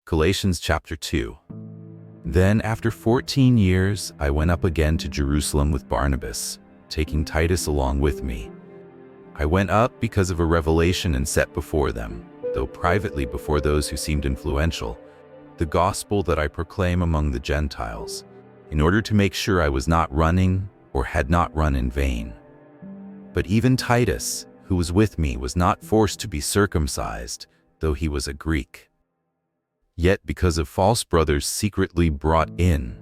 Galatians Chapter 2. Then after 14 years, I went up again to Jerusalem with Barnabas, taking Titus along with me. I went up because of a revelation and set before them, though privately before those who seemed influential, the gospel that I proclaim among the Gentiles, in order to make sure I was not running or had not run in vain. But even Titus, who was with me, was not forced to be circumcised, though he was a Greek. Yet because of false brothers secretly brought in,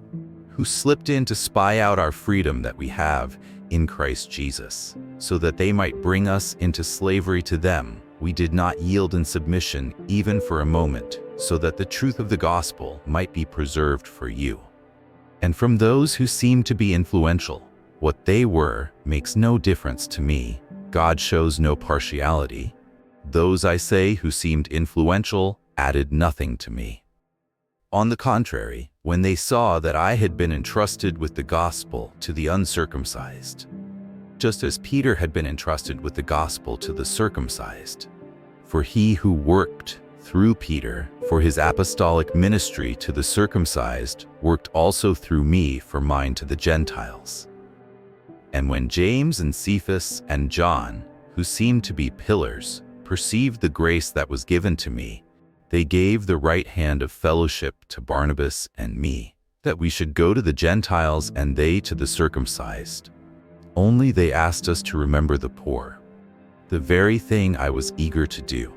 who slipped in to spy out our freedom that we have in Christ Jesus, so that they might bring us into slavery to them, we did not yield in submission even for a moment, so that the truth of the gospel might be preserved for you. And from those who seem to be influential, what they were makes no difference to me. God shows no partiality. Those, I say, who seemed influential added nothing to me. On the contrary, when they saw that I had been entrusted with the gospel to the uncircumcised, just as Peter had been entrusted with the gospel to the circumcised, for he who worked through Peter for his apostolic ministry to the circumcised worked also through me for mine to the Gentiles. And when James and Cephas and John, who seemed to be pillars, perceived the grace that was given to me, they gave the right hand of fellowship to Barnabas and me, that we should go to the Gentiles and they to the circumcised. Only they asked us to remember the poor, the very thing I was eager to do.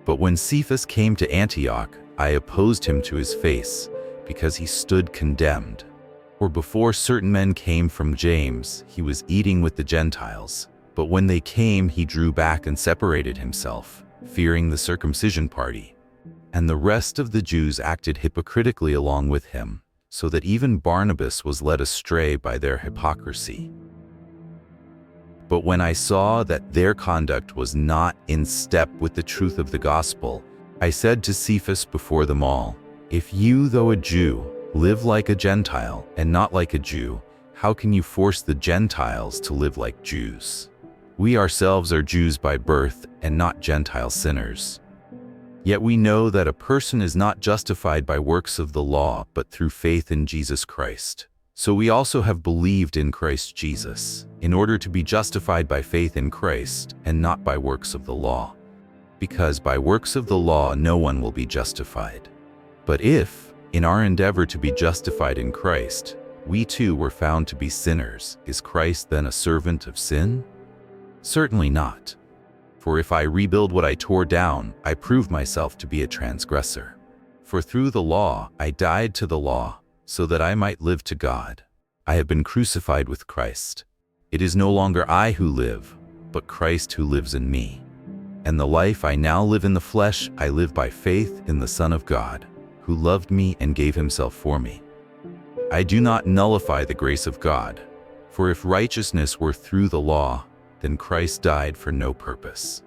But when Cephas came to Antioch, I opposed him to his face, because he stood condemned. For before certain men came from James, he was eating with the Gentiles. But when they came, he drew back and separated himself, fearing the circumcision party. And the rest of the Jews acted hypocritically along with him, so that even Barnabas was led astray by their hypocrisy. But when I saw that their conduct was not in step with the truth of the gospel, I said to Cephas before them all, "If you, though a Jew, live like a Gentile and not like a Jew, how can you force the Gentiles to live like Jews? We ourselves are Jews by birth and not Gentile sinners. Yet we know that a person is not justified by works of the law, but through faith in Jesus Christ. So we also have believed in Christ Jesus, in order to be justified by faith in Christ and not by works of the law. Because by works of the law no one will be justified. But if, in our endeavor to be justified in Christ, we too were found to be sinners, is Christ then a servant of sin? Certainly not. For if I rebuild what I tore down, I prove myself to be a transgressor. For through the law I died to the law, so that I might live to God. I have been crucified with Christ. It is no longer I who live, but Christ who lives in me. And the life I now live in the flesh, I live by faith in the Son of God, who loved me and gave himself for me. I do not nullify the grace of God, for if righteousness were through the law, then Christ died for no purpose.